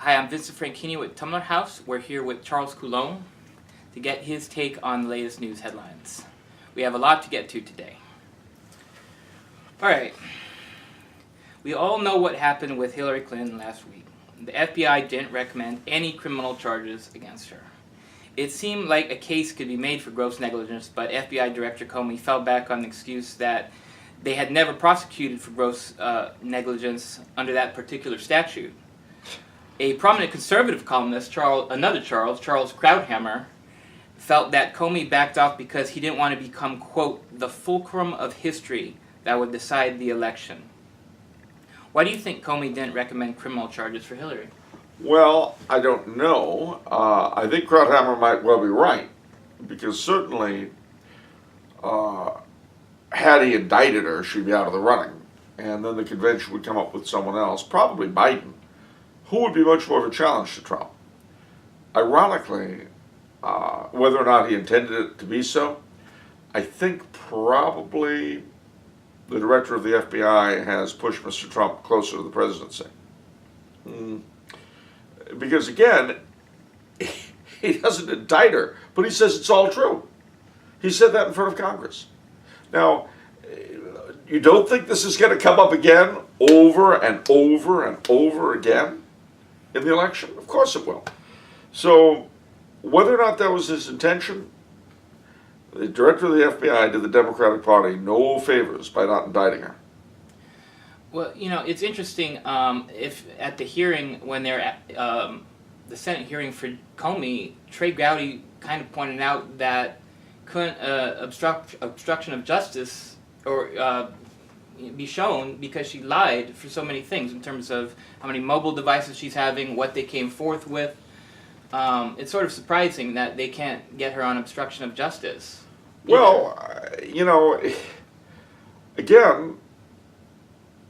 Hi, I'm Vincent Franchini with Tumblr House. We're here with Charles Coulombe to get his take on the latest news headlines. We have a lot to get to today. Alright. We all know what happened with Hillary Clinton last week. The FBI didn't recommend any criminal charges against her. It seemed like a case could be made for gross negligence, but FBI Director Comey fell back on the excuse that they had never prosecuted for gross negligence under that particular statute. A prominent conservative columnist, Charles Krauthammer, felt that Comey backed off because he didn't want to become, quote, the fulcrum of history that would decide the election. Why do you think Comey didn't recommend criminal charges for Hillary? Well, I don't know. I think Krauthammer might well be right, because certainly had he indicted her, she'd be out of the running, and then the convention would come up with someone else, probably Biden, who would be much more of a challenge to Trump. Ironically, whether or not he intended it to be so, I think probably the director of the FBI has pushed Mr. Trump closer to the presidency. Because again, he doesn't indict her, but he says it's all true. He said that in front of Congress. Now, you don't think this is going to come up again over and over and over again in the election? Of course it will. So, whether or not that was his intention, the director of the FBI did the Democratic Party no favors by not indicting her. Well, you know, it's interesting, if at the hearing, when they're at the Senate hearing for Comey, Trey Gowdy kind of pointed out that couldn't obstruction of justice or be shown because she lied for so many things in terms of how many mobile devices she's having, what they came forth with. It's sort of surprising that they can't get her on obstruction of justice. Well, you know, again,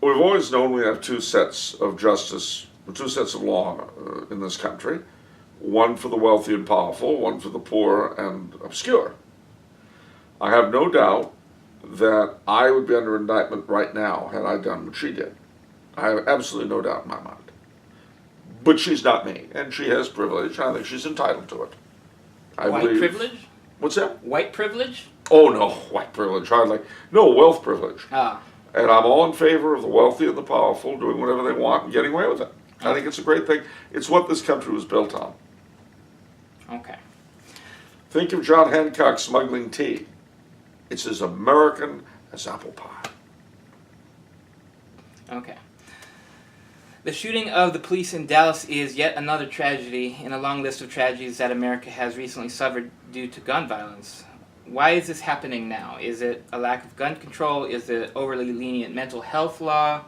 we've always known we have two sets of justice, two sets of law in this country. One for the wealthy and powerful, one for the poor and obscure. I have no doubt that I would be under indictment right now had I done what she did. I have absolutely no doubt in my mind. But she's not me, and she has privilege, and I think she's entitled to it. White privilege? What's that? White privilege? Oh no, white privilege, hardly. No, wealth privilege. Ah. And I'm all in favor of the wealthy and the powerful doing whatever they want and getting away with it. I think it's a great thing. It's what this country was built on. Okay. Think of John Hancock smuggling tea. It's as American as apple pie. Okay. The shooting of the police in Dallas is yet another tragedy in a long list of tragedies that America has recently suffered due to gun violence. Why is this happening now? Is it a lack of gun control? Is it overly lenient mental health law?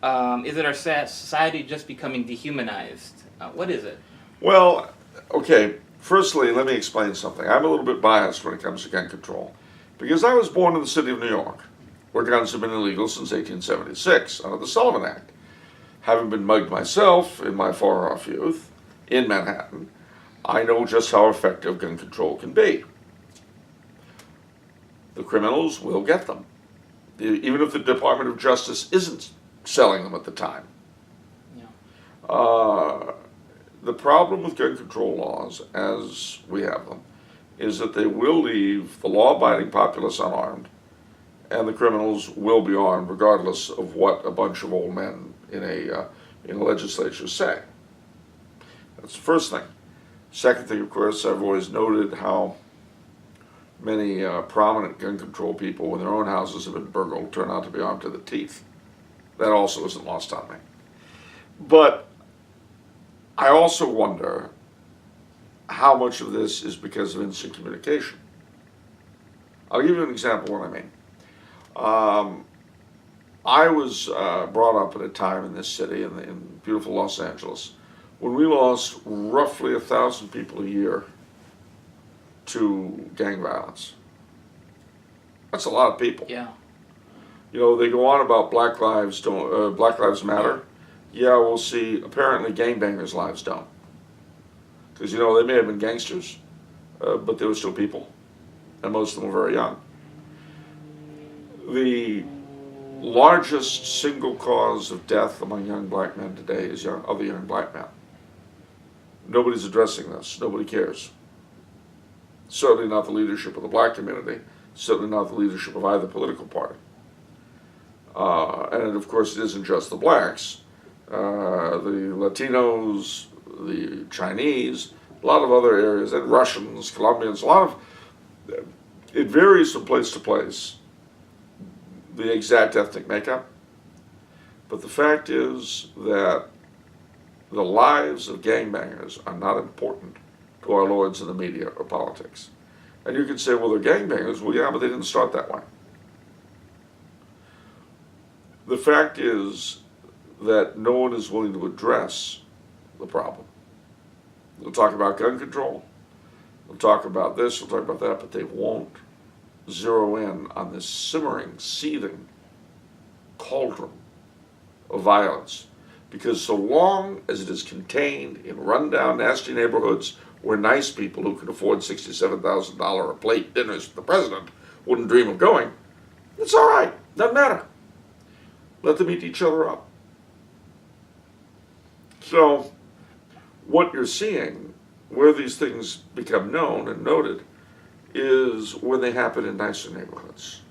Is it our society just becoming dehumanized? What is it? Well, okay, firstly, let me explain something. I'm a little bit biased when it comes to gun control, because I was born in the city of New York, where guns have been illegal since 1876 under the Sullivan Act. Having been mugged myself in my far-off youth in Manhattan, I know just how effective gun control can be. The criminals will get them, even if the Department of Justice isn't selling them at the time. Yeah. The problem with gun control laws, as we have them, is that they will leave the law-abiding populace unarmed, and the criminals will be armed regardless of what a bunch of old men in a legislature say. That's the first thing. Second thing, of course, I've always noted how many prominent gun control people, when their own houses have been burgled, turn out to be armed to the teeth. That also isn't lost on me. But I also wonder how much of this is because of instant communication. I'll give you an example of what I mean. I was brought up at a time in this city, in beautiful Los Angeles, when we lost roughly 1,000 people a year to gang violence. That's a lot of people. Yeah. You know, they go on about Black Lives Matter. Yeah, we'll see. Apparently, gangbangers' lives don't. Because, you know, they may have been gangsters, but they were still people. And most of them were very young. The largest single cause of death among young black men today is other young black men. Nobody's addressing this. Nobody cares. Certainly not the leadership of the black community. Certainly not the leadership of either political party. And of course, it isn't just the blacks. The Latinos, the Chinese, a lot of other areas, and Russians, Colombians, a lot of, it varies from place to place, the exact ethnic makeup. But the fact is that the lives of gangbangers are not important to our lords in the media or politics. And you can say, well, they're gangbangers. Well, yeah, but they didn't start that way. The fact is that no one is willing to address the problem. They'll talk about gun control, they'll talk about this, they'll talk about that, but they won't zero in on this simmering, seething cauldron of violence. Because so long as it is contained in rundown, nasty neighborhoods where nice people who can afford $67,000 a plate dinners for the president wouldn't dream of going, it's all right, doesn't matter. Let them eat each other up. So, what you're seeing, where these things become known and noted, is when they happen in nicer neighborhoods,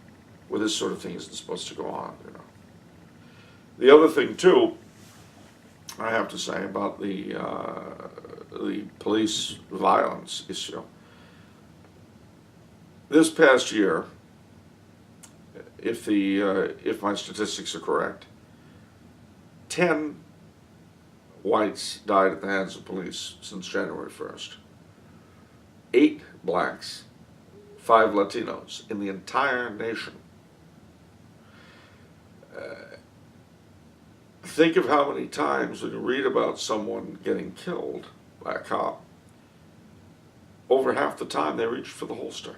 where this sort of thing isn't supposed to go on, you know. The other thing, too, I have to say about the police violence issue. This past year, if my statistics are correct, 10 whites died at the hands of police since January 1st. 8 blacks, 5 Latinos in the entire nation. Think of how many times when you read about someone getting killed by a cop, over half the time they reach for the holster.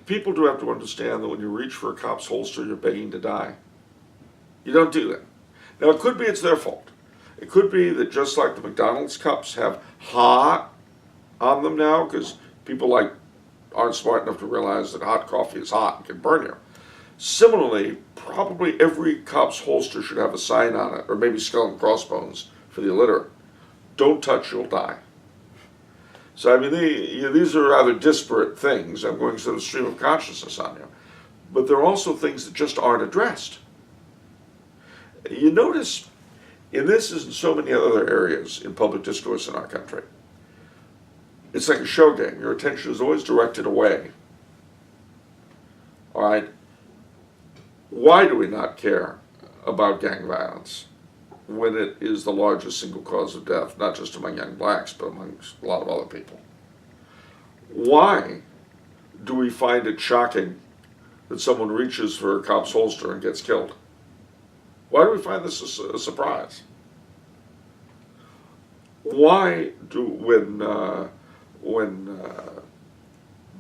People do have to understand that when you reach for a cop's holster, you're begging to die. You don't do that. Now, it could be it's their fault. It could be that just like the McDonald's cups have hot on them now, because people aren't smart enough to realize that hot coffee is hot and can burn you. Similarly, probably every cop's holster should have a sign on it, or maybe skull and crossbones for the illiterate. Don't touch, you'll die. So, I mean, these are rather disparate things. I'm going sort of stream of consciousness on you. But there are also things that just aren't addressed. You notice, in this as in so many other areas in public discourse in our country, it's like a show game. Your attention is always directed away. All right? Why do we not care about gang violence when it is the largest single cause of death, not just among young blacks, but among a lot of other people? Why do we find it shocking that someone reaches for a cop's holster and gets killed? Why do we find this a surprise? Why do, when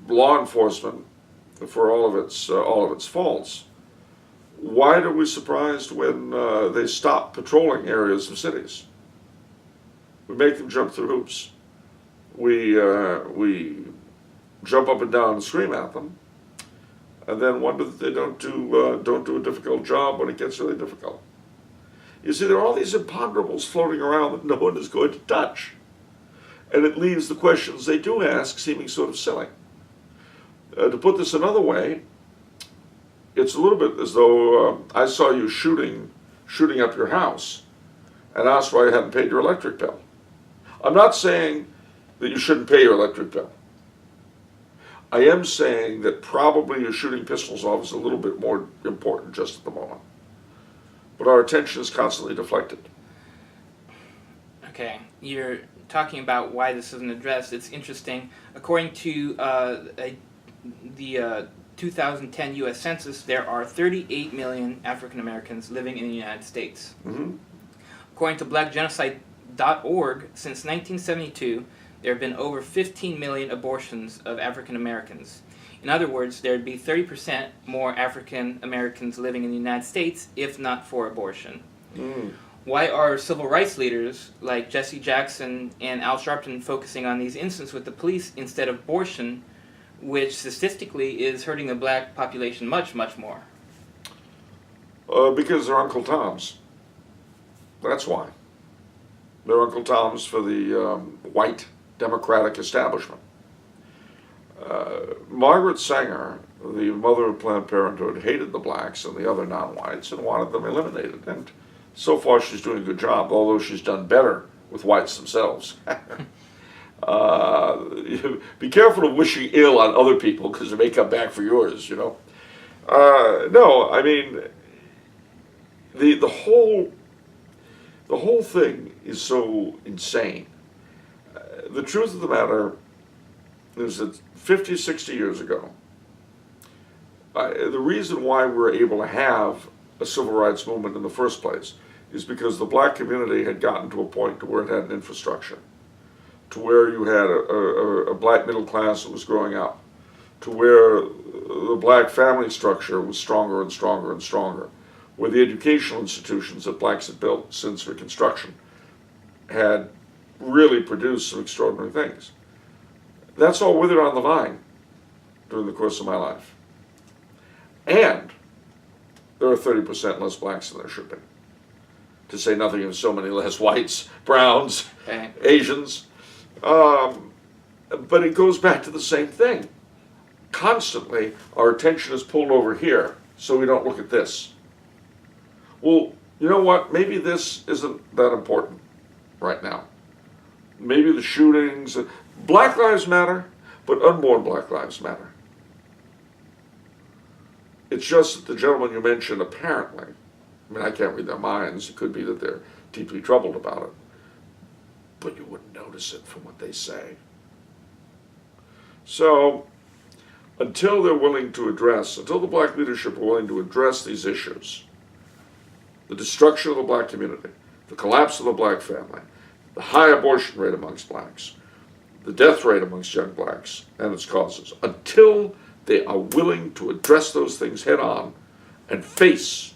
law enforcement, for all of its faults, why are we surprised when they stop patrolling areas of cities? We make them jump through hoops. We jump up and down and scream at them, and then wonder that they don't do a difficult job when it gets really difficult. You see, there are all these imponderables floating around that no one is going to touch, and it leaves the questions they do ask seeming sort of silly. To put this another way, it's a little bit as though I saw you shooting up your house and asked why you hadn't paid your electric bill. I'm not saying that you shouldn't pay your electric bill. I am saying that probably your shooting pistols off is a little bit more important just at the moment. But our attention is constantly deflected. Okay, you're talking about why this isn't addressed. It's interesting. According to the 2010 U.S. Census, there are 38 million African Americans living in the United States. Mm-hmm. According to blackgenocide.org, since 1972, there have been over 15 million abortions of African Americans. In other words, there would be 30% more African Americans living in the United States if not for abortion. Mm. Why are civil rights leaders like Jesse Jackson and Al Sharpton focusing on these incidents with the police instead of abortion, which statistically is hurting the black population much, much more? Because they're Uncle Toms. That's why. They're Uncle Toms for the white Democratic establishment. Margaret Sanger, the mother of Planned Parenthood, hated the blacks and the other non-whites and wanted them eliminated. And so far she's doing a good job, although she's done better with whites themselves. Be careful of wishing ill on other people because it may come back for yours, you know. No, I mean, the whole thing is so insane. The truth of the matter is that 50, 60 years ago, the reason why we're able to have a civil rights movement in the first place is because the black community had gotten to a point to where it had an infrastructure, to where you had a black middle class that was growing up, to where the black family structure was stronger and stronger and stronger, where the educational institutions that blacks had built since Reconstruction had really produced some extraordinary things. That's all withered on the vine during the course of my life. And there are 30% less blacks than there should be. To say nothing of so many less whites, browns, Asians. But it goes back to the same thing. Constantly, our attention is pulled over here, so we don't look at this. Well, you know what? Maybe this isn't that important right now. Maybe the shootings, Black Lives Matter, but unborn Black Lives Matter. It's just that the gentleman you mentioned, apparently, I mean, I can't read their minds. It could be that they're deeply troubled about it. But you wouldn't notice it from what they say. So, until they're willing to address, until the black leadership are willing to address these issues, the destruction of the black community, the collapse of the black family, the high abortion rate amongst blacks, the death rate amongst young blacks and its causes, until they are willing to address those things head on and face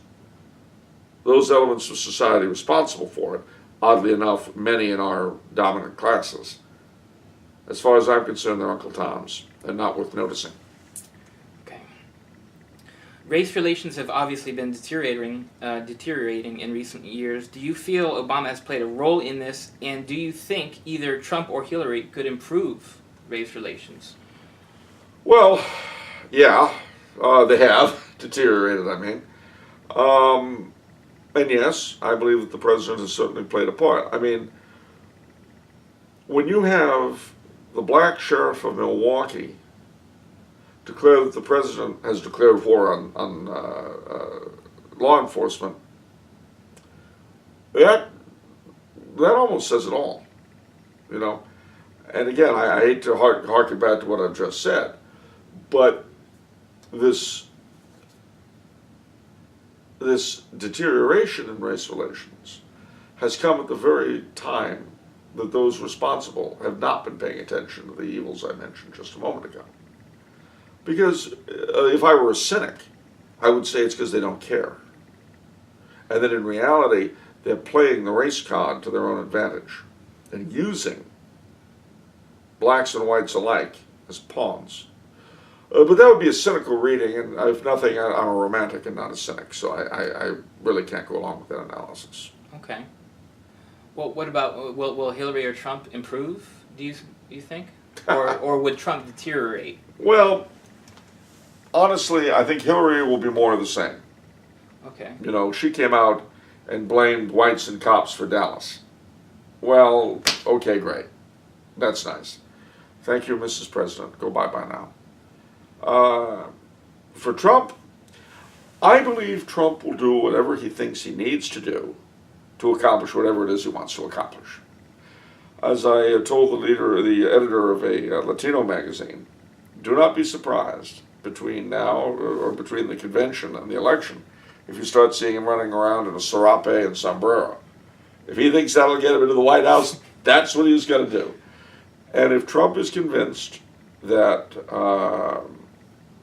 those elements of society responsible for it, oddly enough, many in our dominant classes, as far as I'm concerned, they're Uncle Toms and not worth noticing. Okay. Race relations have obviously been deteriorating in recent years. Do you feel Obama has played a role in this, and do you think either Trump or Hillary could improve race relations? Well, yeah, they have deteriorated, I mean. And yes, I believe that the president has certainly played a part. I mean, when you have the black sheriff of Milwaukee declare that the president has declared war on law enforcement, that almost says it all, you know. And again, I hate to harken back to what I've just said, but this deterioration in race relations has come at the very time that those responsible have not been paying attention to the evils I mentioned just a moment ago. Because if I were a cynic, I would say it's because they don't care. And that in reality, they're playing the race card to their own advantage and using blacks and whites alike as pawns. But that would be a cynical reading, and if nothing, I'm a romantic and not a cynic, so I really can't go along with that analysis. Okay. Well, what about, will Hillary or Trump improve, do you think? Or would Trump deteriorate? Well, honestly, I think Hillary will be more of the same. Okay. You know, she came out and blamed whites and cops for Dallas. Well, okay, great. That's nice. Thank you, Mrs. President. Go bye-bye now. For Trump, I believe Trump will do whatever he thinks he needs to do to accomplish whatever it is he wants to accomplish. As I told the editor of a Latino magazine, do not be surprised between now or between the convention and the election if you start seeing him running around in a serape and sombrero. If he thinks that'll get him into the White House, that's what he's going to do. And if Trump is convinced that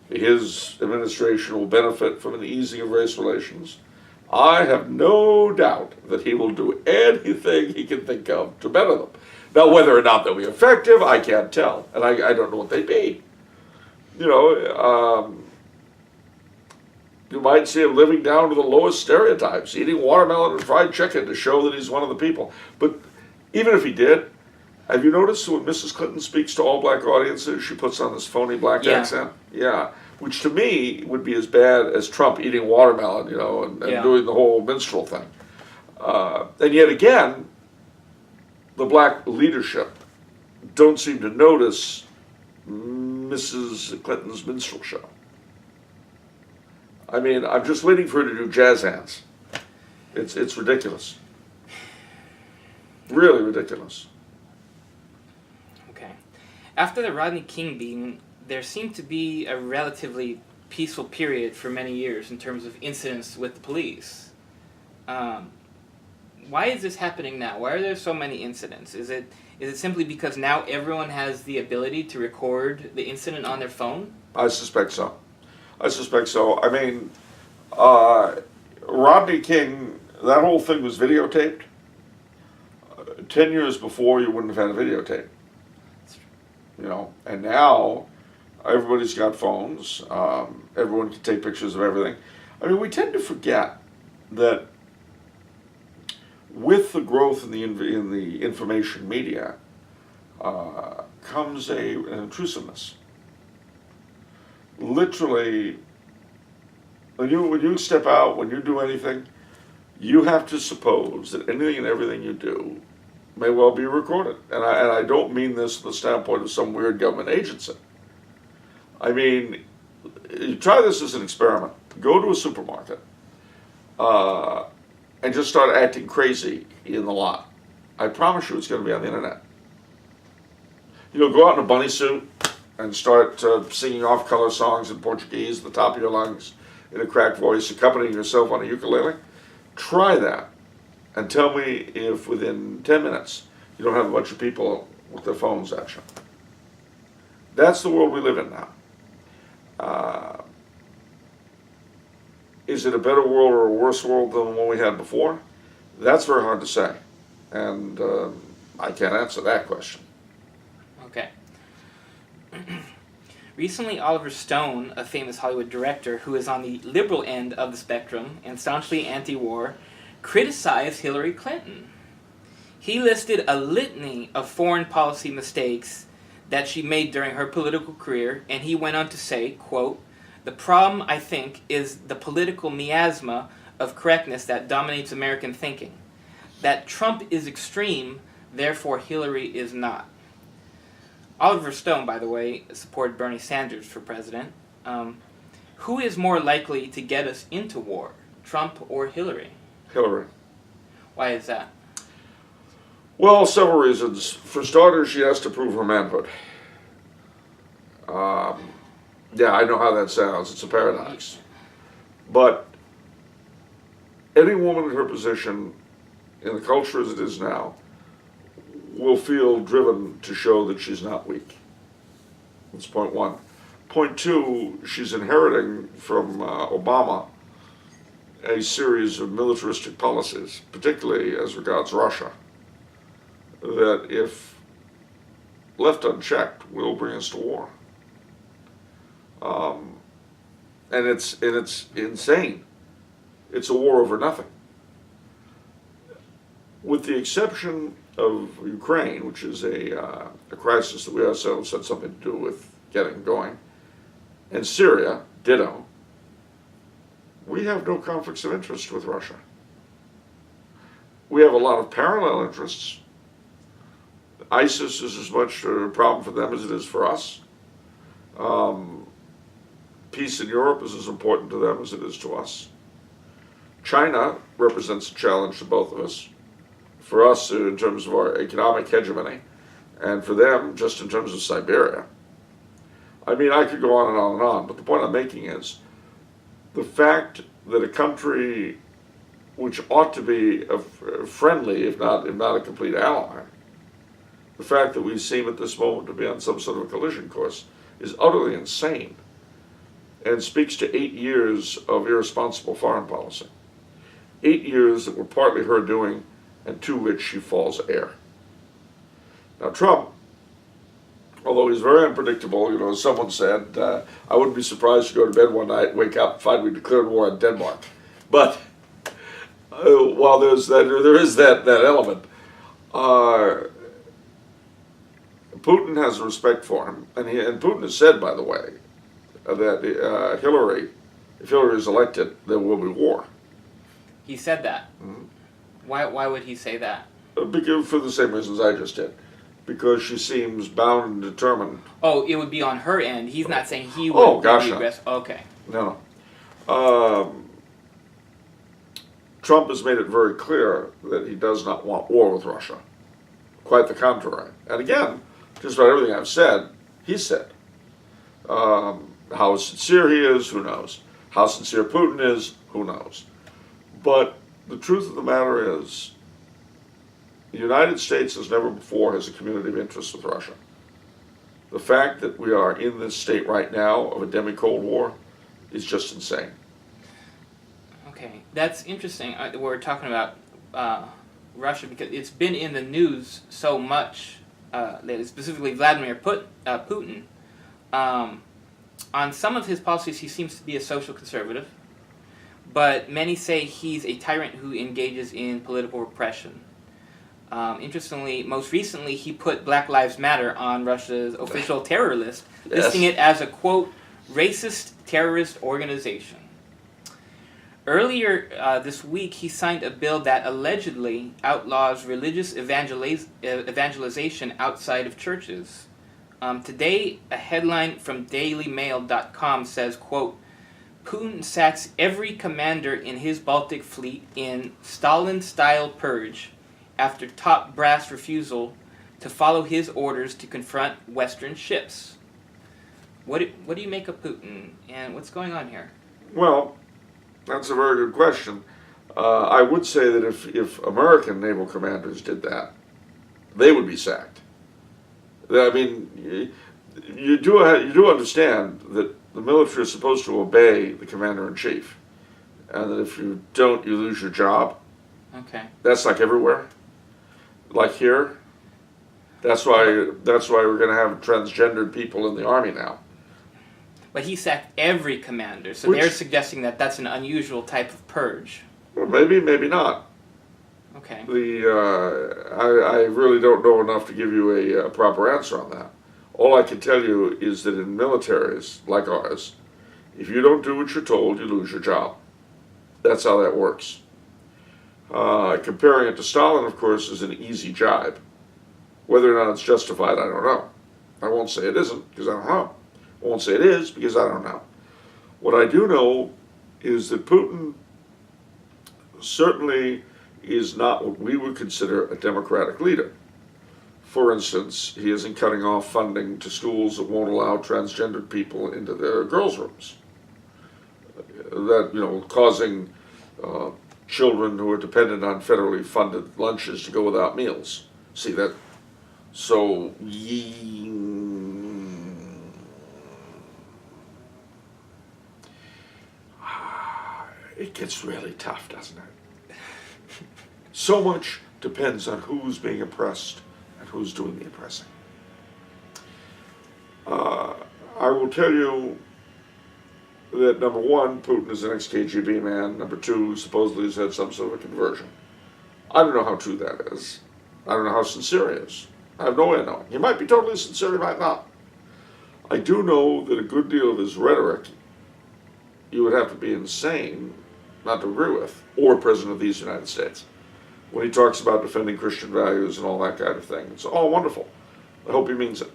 his administration will benefit from an easing of race relations, I have no doubt that he will do anything he can think of to better them. Now, whether or not they'll be effective, I can't tell, and I don't know what they'd be. You know, you might see him living down to the lowest stereotypes, eating watermelon and fried chicken to show that he's one of the people. But Even if he did, have you noticed when Mrs. Clinton speaks to all black audiences, she puts on this phony black Yeah. accent? Yeah. Which to me would be as bad as Trump eating watermelon, and Yeah. doing the whole minstrel thing. And yet again, the black leadership don't seem to notice Mrs. Clinton's minstrel show. I mean, I'm just waiting for her to do jazz hands. It's ridiculous. Really ridiculous. Okay. After the Rodney King beating, there seemed to be a relatively peaceful period for many years in terms of incidents with the police. Why is this happening now? Why are there so many incidents? Is it simply because now everyone has the ability to record the incident on their phone? I suspect so. I mean, Rodney King, that whole thing was videotaped. 10 years before, you wouldn't have had a videotape. And now everybody's got phones. Everyone can take pictures of everything. I mean, we tend to forget that with the growth in the information media comes an intrusiveness. Literally, when you step out, when you do anything, you have to suppose that anything and everything you do may well be recorded. And I don't mean this from the standpoint of some weird government agency. I mean, you try this as an experiment. Go to a supermarket and just start acting crazy in the lot. I promise you it's going to be on the internet. Go out in a bunny suit and start singing off-color songs in Portuguese at the top of your lungs in a cracked voice, accompanying yourself on a ukulele. Try that and tell me if within 10 minutes you don't have a bunch of people with their phones at you. That's the world we live in now. Is it a better world or a worse world than the one we had before? That's very hard to say. And I can't answer that question. Okay. Recently, Oliver Stone, a famous Hollywood director who is on the liberal end of the spectrum and staunchly anti-war, criticized Hillary Clinton. He listed a litany of foreign policy mistakes that she made during her political career, and he went on to say, quote, "The problem, I think, is the political miasma of correctness that dominates American thinking. That Trump is extreme, therefore Hillary is not." Oliver Stone, by the way, supported Bernie Sanders for president. Who is more likely to get us into war, Trump or Hillary? Hillary. Why is that? Well, several reasons. For starters, she has to prove her manhood. Yeah, I know how that sounds. It's a paradox. But any woman in her position, in the culture as it is now, will feel driven to show that she's not weak. That's point one. Point two, she's inheriting from Obama a series of militaristic policies, particularly as regards Russia, that if left unchecked will bring us to war. And it's insane. It's a war over nothing. With the exception of Ukraine, which is a crisis that we ourselves had something to do with getting going, and Syria, ditto, we have no conflicts of interest with Russia. We have a lot of parallel interests. ISIS is as much a problem for them as it is for us. Peace in Europe is as important to them as it is to us. China represents a challenge to both of us. For us, in terms of our economic hegemony, and for them, just in terms of Siberia. I mean, I could go on and on and on, but the point I'm making is the fact that a country which ought to be a friendly, if not a complete ally, the fact that we seem at this moment to be on some sort of a collision course is utterly insane and speaks to 8 years of irresponsible foreign policy. 8 years that were partly her doing and to which she falls heir. Now Trump, although he's very unpredictable, as someone said, I wouldn't be surprised to go to bed one night, wake up, find we declared war on Denmark. But while there is that element, Putin has respect for him, and Putin has said, by the way, that if Hillary is elected, there will be war. He said that. Mm-hmm. Why would he say that? Because, for the same reasons I just did. Because she seems bound and determined. Oh, it would be on her end. He's not saying he would Oh, gosh, be no. aggressive. Okay. No. Trump has made it very clear that he does not want war with Russia. Quite the contrary. And again, just about everything I've said, he said. How sincere he is, who knows? How sincere Putin is, who knows? But the truth of the matter is, the United States as never before has a community of interest with Russia. The fact that we are in this state right now of a demi-Cold War is just insane. Okay, that's interesting. We're talking about Russia because it's been in the news so much lately, specifically Vladimir Putin. On some of his policies, he seems to be a social conservative, but many say he's a tyrant who engages in political repression. Interestingly, most recently, he put Black Lives Matter on Russia's official terror list, Yes. listing it as a, quote, racist terrorist organization. Earlier this week, he signed a bill that allegedly outlaws religious evangelization outside of churches. Today, a headline from dailymail.com says, quote, Putin sacks every commander in his Baltic fleet in Stalin-style purge after top brass refusal to follow his orders to confront Western ships. What do you make of Putin, and what's going on here? Well, that's a very good question. I would say that if American naval commanders did that, they would be sacked. I mean, you do understand that the military is supposed to obey the commander-in-chief, and that if you don't, you lose your job. Okay. That's like everywhere. Like here. That's why we're going to have transgendered people in the army now. But he sacked every commander, so they're suggesting that that's an unusual type of purge. Well, maybe not. Okay. I really don't know enough to give you a proper answer on that. All I can tell you is that in militaries like ours, if you don't do what you're told, you lose your job. That's how that works. Comparing it to Stalin, of course, is an easy jibe. Whether or not it's justified, I don't know. I won't say it isn't, because I don't know. I won't say it is, because I don't know. What I do know is that Putin certainly is not what we would consider a democratic leader. For instance, he isn't cutting off funding to schools that won't allow transgendered people into their girls' rooms. That, causing children who are dependent on federally funded lunches to go without meals. See that? So, it gets really tough, doesn't it? So much depends on who's being oppressed and who's doing the oppressing. I will tell you that number one, Putin is an ex-KGB man. Number two, supposedly has had some sort of a conversion. I don't know how true that is. I don't know how sincere he is. I have no way of knowing. He might be totally sincere, he might not. I do know that a good deal of his rhetoric you would have to be insane not to agree with, or President of these United States. When he talks about defending Christian values and all that kind of thing. It's all wonderful. I hope he means it.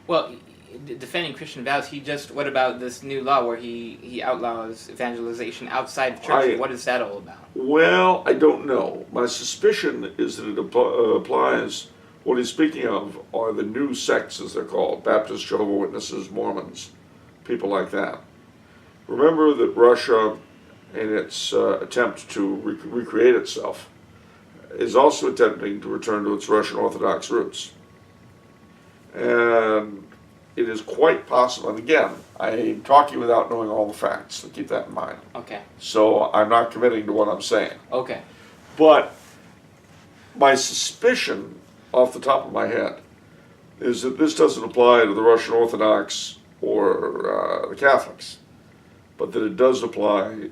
Well, defending Christian values, what about this new law where he outlaws evangelization outside of church? What is that all about? Well, I don't know. My suspicion is that it applies, what he's speaking of are the new sects, as they're called, Baptists, Jehovah's Witnesses, Mormons, people like that. Remember that Russia, in its attempt to recreate itself, is also attempting to return to its Russian Orthodox roots. And it is quite possible, and again, I'm talking without knowing all the facts, so keep that in mind. Okay. So I'm not committing to what I'm saying. Okay. But my suspicion, off the top of my head, is that this doesn't apply to the Russian Orthodox or the Catholics, but that it does apply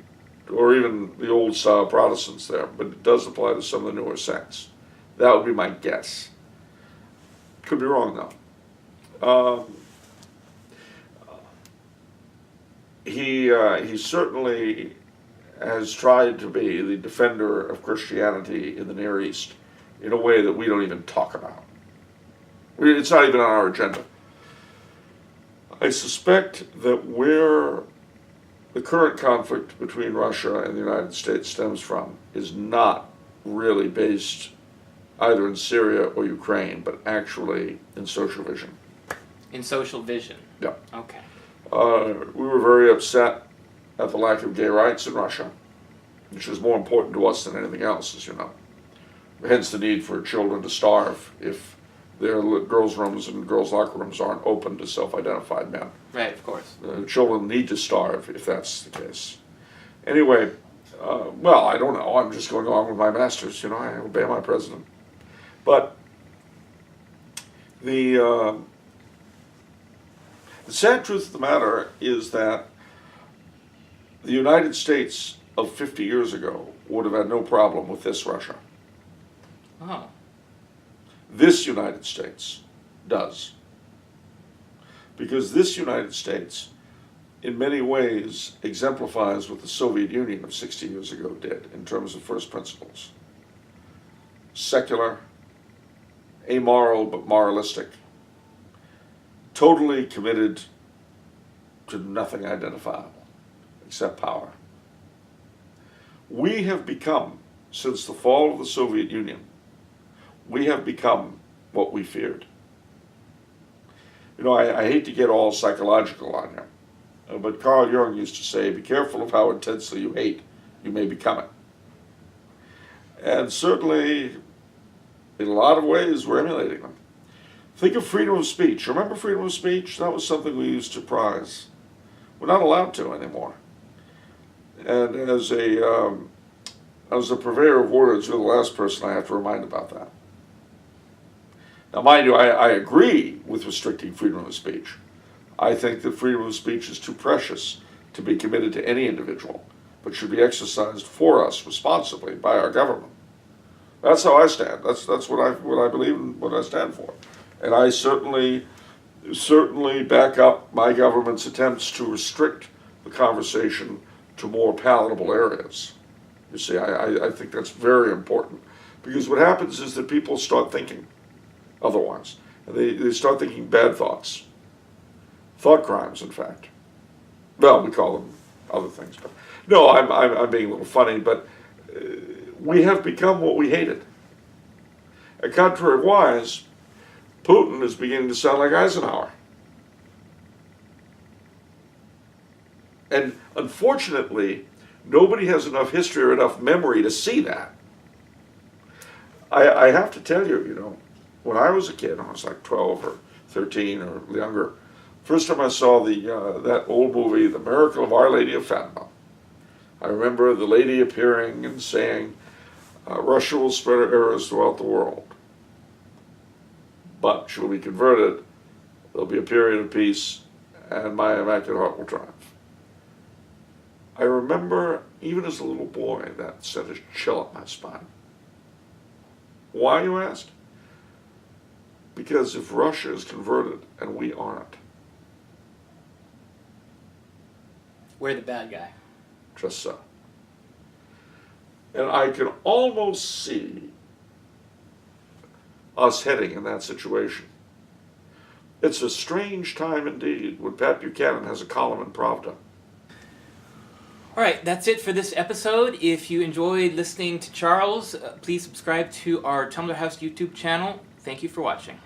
or even the old style Protestants there, but it does apply to some of the newer sects. That would be my guess. Could be wrong though. He certainly has tried to be the defender of Christianity in the Near East in a way that we don't even talk about. It's not even on our agenda. I suspect that where the current conflict between Russia and the United States stems from is not really based either in Syria or Ukraine, but actually in social vision. In social vision? Yeah. Okay. We were very upset at the lack of gay rights in Russia, which is more important to us than anything else, as you know. Hence the need for children to starve if their girls' rooms and girls' locker rooms aren't open to self-identified men. Right, of course. Children need to starve if that's the case. Anyway, well, I don't know. I'm just going along with my masters. You know, I obey my president. But the sad truth of the matter is that the United States of 50 years ago would have had no problem with this Russia. Oh. This United States does. Because this United States, in many ways, exemplifies what the Soviet Union of 60 years ago did in terms of first principles. Secular, amoral but moralistic, totally committed to nothing identifiable except power. We have become, since the fall of the Soviet Union, we have become what we feared. You know, I hate to get all psychological on you, but Carl Jung used to say, be careful of how intensely you hate, you may become it. And certainly, in a lot of ways, we're emulating them. Think of freedom of speech. Remember freedom of speech? That was something we used to prize. We're not allowed to anymore. And as a purveyor of words, you're the last person I have to remind about that. Now, mind you, I agree with restricting freedom of speech. I think that freedom of speech is too precious to be committed to any individual, but should be exercised for us responsibly by our government. That's how I stand. That's what I believe and what I stand for. And I certainly back up my government's attempts to restrict the conversation to more palatable areas. You see, I think that's very important. Because what happens is that people start thinking otherwise. And they start thinking bad thoughts. Thought crimes, in fact. Well, we call them other things. But no, I'm being a little funny, but we have become what we hated. And contrary-wise, Putin is beginning to sound like Eisenhower. And unfortunately, nobody has enough history or enough memory to see that. I have to tell you, you know, when I was a kid, I was like 12 or 13 or younger, first time I saw that old movie, The Miracle of Our Lady of Fatima, I remember the lady appearing and saying, Russia will spread her errors throughout the world, but she will be converted, there'll be a period of peace, and my Immaculate Heart will triumph. I remember, even as a little boy, that sent a chill up my spine. Why, you ask? Because if Russia is converted and we aren't, we're the bad guy. Just so. And I can almost see us heading in that situation. It's a strange time indeed when Pat Buchanan has a column in Pravda. All right, that's it for this episode. If you enjoyed listening to Charles, please subscribe to our Tumblr House YouTube channel. Thank you for watching.